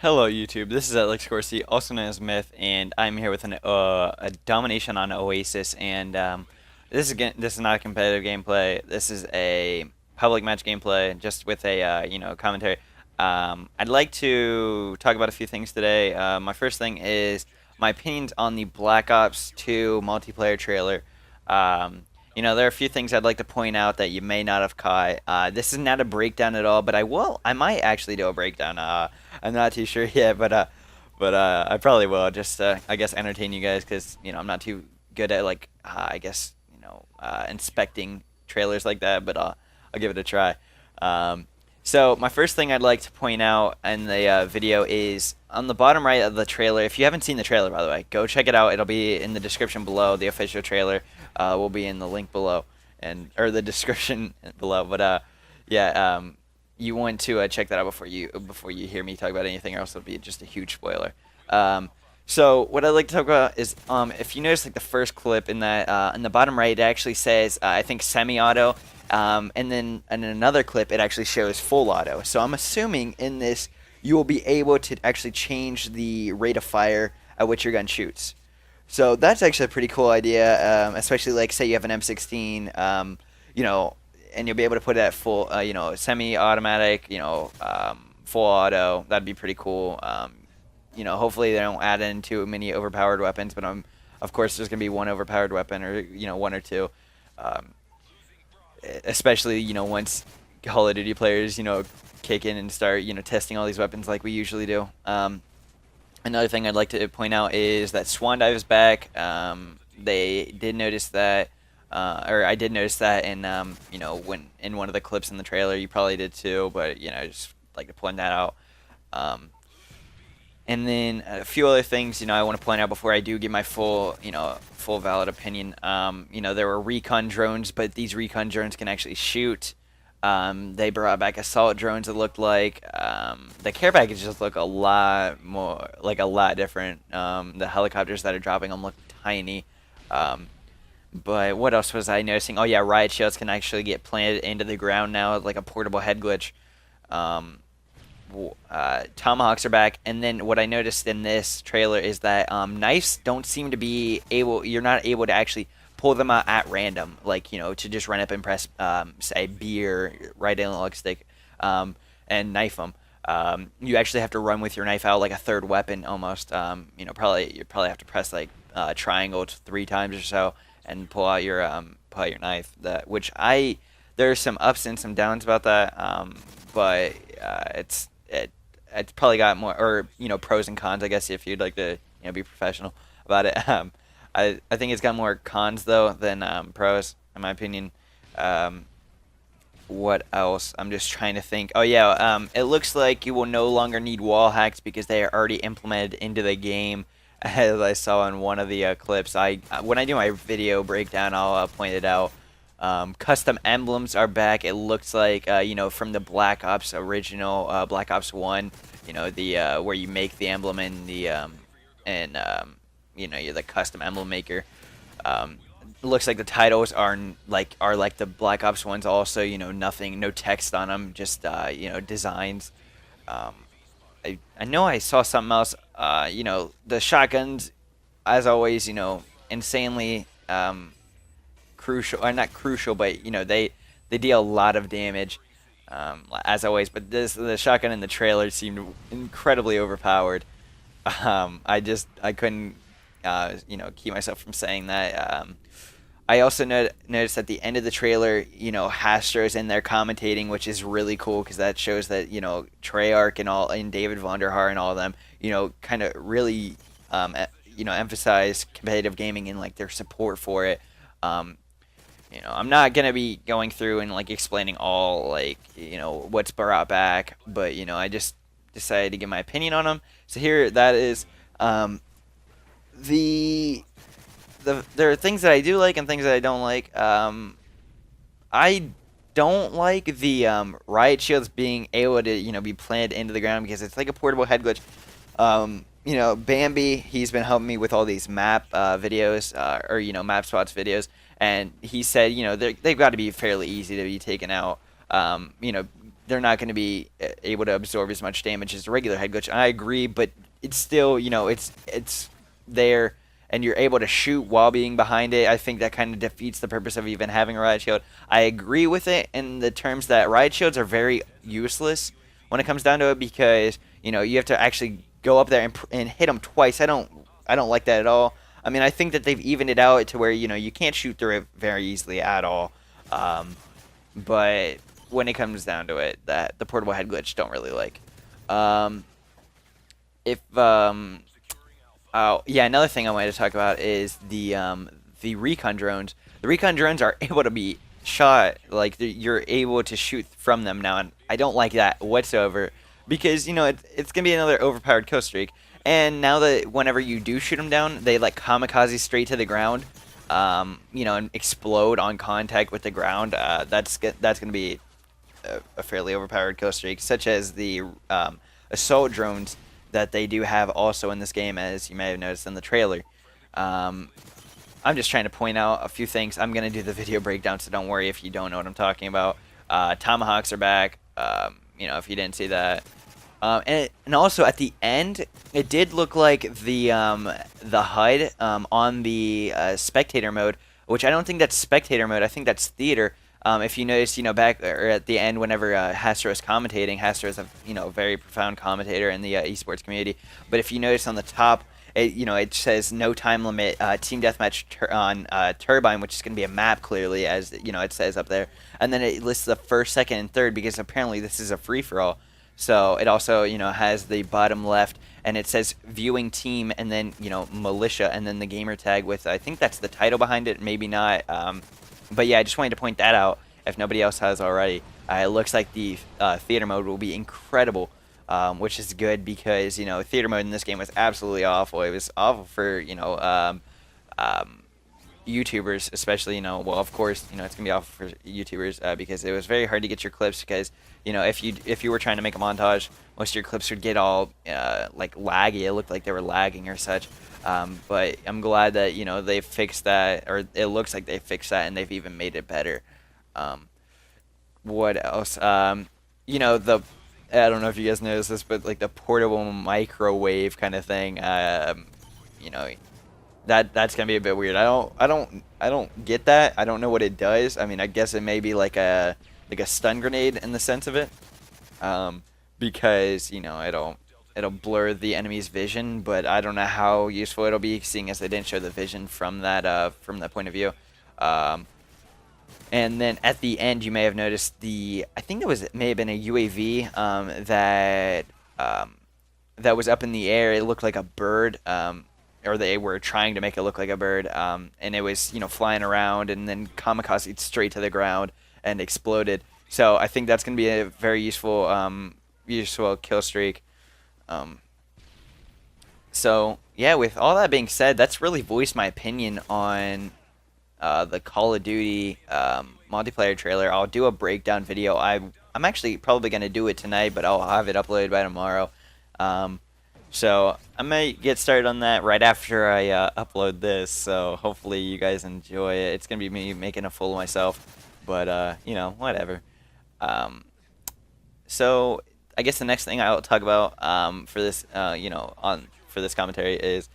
Hello YouTube, this is Alex Corsi, also known as Myth, and I'm here with a domination on Oasis, and this is not a competitive gameplay. This is a public match gameplay, just with a commentary. I'd like to talk about a few things today. My first thing is my opinions on the Black Ops 2 multiplayer trailer. There are a few things I'd like to point out that you may not have caught. This is not a breakdown at all, but I might actually do a breakdown. I'm not too sure yet, but I probably will. Just I guess entertain you guys because I'm not too good at inspecting trailers like that, but I'll give it a try. So my first thing I'd like to point out in the video is on the bottom right of the trailer. If you haven't seen the trailer, by the way, go check it out. It'll be in the description below. The official trailer will be in the link below or the description below. But yeah, you want to check that out before you hear me talk about anything else. It'll be just a huge spoiler. So what I'd like to talk about is if you notice like the first clip in that in the bottom right, it actually says I think semi-auto. And then in another clip, it actually shows full auto. So I'm assuming in this, you will be able to actually change the rate of fire at which your gun shoots. So that's actually a pretty cool idea, especially like say you have an M16, and you'll be able to put it at full, semi-automatic, full auto. That'd be pretty cool. Hopefully they don't add in too many overpowered weapons, but of course there's gonna be one overpowered weapon or one or two. Especially once Call of Duty players kick in and start testing all these weapons like we usually do. Another thing I'd like to point out is that Swan Dive is back. They did notice that, or I did notice that in when in one of the clips in the trailer. You probably did too, but just like to point that out. And then a few other things, I want to point out before I do give my full valid opinion. There were recon drones, but these recon drones can actually shoot. They brought back assault drones. It looked like the care packages look a lot different. The helicopters that are dropping them look tiny. But what else was I noticing? Oh yeah, riot shields can actually get planted into the ground now, like a portable head glitch. Tomahawks are back, and then what I noticed in this trailer is that knives don't seem to be able. You're not able to actually pull them out at random, like to just run up and press say B or right analog stick and knife them. You actually have to run with your knife out like a third weapon almost. You probably have to press like triangle 3 times or so and pull out your knife. There's some ups and some downs about that, but it's probably got more or pros and cons, I guess, if you'd like to be professional about it. I think it's got more cons though than pros in my opinion. What else? I'm just trying to think. Oh yeah, it looks like you will no longer need wall hacks because they are already implemented into the game. As I saw in one of the clips, when I do my video breakdown, I'll point it out. Custom emblems are back. It looks like from the Black Ops original, Black Ops 1, the where you make the emblem in the you're the custom emblem maker. It looks like the titles are like the Black Ops ones also, nothing, no text on them, just designs. I know I saw something else. The shotguns, as always, insanely crucial, or not crucial, but they deal a lot of damage, as always. But the shotgun in the trailer seemed incredibly overpowered. I couldn't keep myself from saying that. I also noticed at the end of the trailer, Hastro's in there commentating, which is really cool because that shows that Treyarch and David Vonderhaar and all of them, kind of really emphasize competitive gaming and like their support for it. I'm not gonna be going through and like explaining all what's brought back, but I just decided to give my opinion on them. So here that is. There are things that I do like and things that I don't like. I don't like the riot shields being able to be planted into the ground because it's like a portable head glitch. Bambi, he's been helping me with all these map videos or map spots videos, and he said they've got to be fairly easy to be taken out. they're not going to be able to absorb as much damage as a regular head glitch. I agree, but it's still, it's there, and you're able to shoot while being behind it. I think that kind of defeats the purpose of even having a riot shield. I agree with it in the terms that riot shields are very useless when it comes down to it, because you have to actually go up there and hit them twice. I don't like that at all. I mean, I think that they've evened it out to where you can't shoot through it very easily at all. But when it comes down to it, that the portable head glitch don't really like. Oh yeah, another thing I wanted to talk about is the recon drones. The recon drones are able to be shot, like you're able to shoot from them now, and I don't like that whatsoever, because it's gonna be another overpowered kill streak. And now that whenever you do shoot them down, they like kamikaze straight to the ground, and explode on contact with the ground. That's gonna be a fairly overpowered kill streak, such as the assault drones that they do have also in this game, as you may have noticed in the trailer. I'm just trying to point out a few things. I'm going to do the video breakdown, so don't worry if you don't know what I'm talking about. Tomahawks are back, if you didn't see that. And also at the end, it did look like the HUD on the spectator mode, which I don't think that's spectator mode. I think that's theater. If you notice, back or at the end, whenever Hastro is commentating, Hastro is a very profound commentator in the esports community. But if you notice on the top, it says no time limit, team deathmatch on Turbine, which is going to be a map clearly, as it says up there. And then it lists the first, second, and third, because apparently this is a free for all. So it also has the bottom left, and it says viewing team, and then militia, and then the gamer tag with, I think that's the title behind it, maybe not. But yeah, I just wanted to point that out if nobody else has already. It looks like the theater mode will be incredible, which is good, because theater mode in this game was absolutely awful. It was awful for YouTubers, especially. Well, of course, it's gonna be awful for YouTubers because it was very hard to get your clips, because if you were trying to make a montage, most of your clips would get all like laggy. It looked like they were lagging or such. But I'm glad that they fixed that, or it looks like they fixed that, and they've even made it better. What else? I don't know if you guys noticed this, but like the portable microwave kind of thing. That's gonna be a bit weird. I don't get that. I don't know what it does. I mean, I guess it may be like a stun grenade in the sense of it, because it'll blur the enemy's vision, but I don't know how useful it'll be, seeing as they didn't show the vision from that point of view. And then at the end, you may have noticed I think it may have been a UAV that was up in the air. It looked like a bird, or they were trying to make it look like a bird, and it was flying around, and then kamikaze straight to the ground and exploded. So I think that's going to be a very useful kill streak. So yeah, with all that being said, that's really voiced my opinion on the Call of Duty multiplayer trailer. I'll do a breakdown video. I'm actually probably going to do it tonight, but I'll have it uploaded by tomorrow. So I might get started on that right after I upload this, so hopefully you guys enjoy it. It's going to be me making a fool of myself, but whatever. So I guess the next thing I'll talk about for this, for this commentary is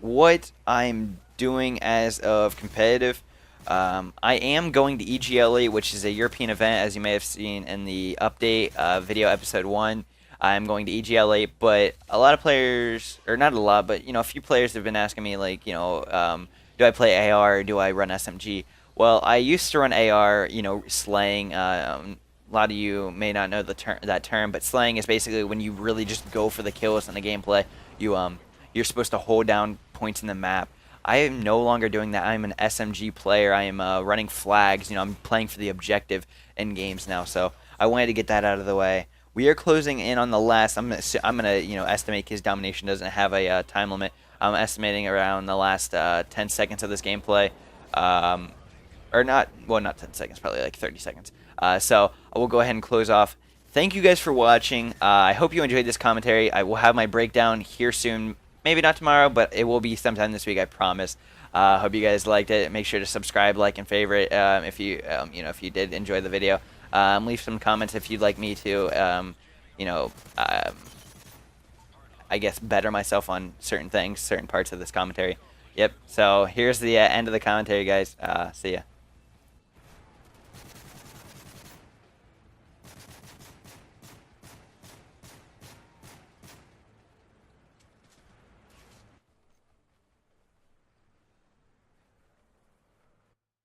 what I'm doing as of competitive. I am going to EGLE, which is a European event, as you may have seen in the update video episode 1. I'm going to EGLA, but a lot of players, or not a lot, but a few players have been asking me, like, do I play AR or do I run SMG? Well, I used to run AR, slaying. A lot of you may not know that term, but slaying is basically when you really just go for the kills in the gameplay. You're supposed to hold down points in the map. I am no longer doing that. I'm an SMG player. I am running flags. I'm playing for the objective in games now. So I wanted to get that out of the way. We are closing in on the last. I'm gonna estimate, because domination doesn't have a time limit. I'm estimating around the last 10 seconds of this gameplay, or not. Well, not 10 seconds. Probably like 30 seconds. So I will go ahead and close off. Thank you guys for watching. I hope you enjoyed this commentary. I will have my breakdown here soon. Maybe not tomorrow, but it will be sometime this week, I promise. Hope you guys liked it. Make sure to subscribe, like, and favorite if you did enjoy the video. Leave some comments if you'd like me to, you know, I guess better myself on certain things, certain parts of this commentary. Yep. So here's the end of the commentary, guys. See ya.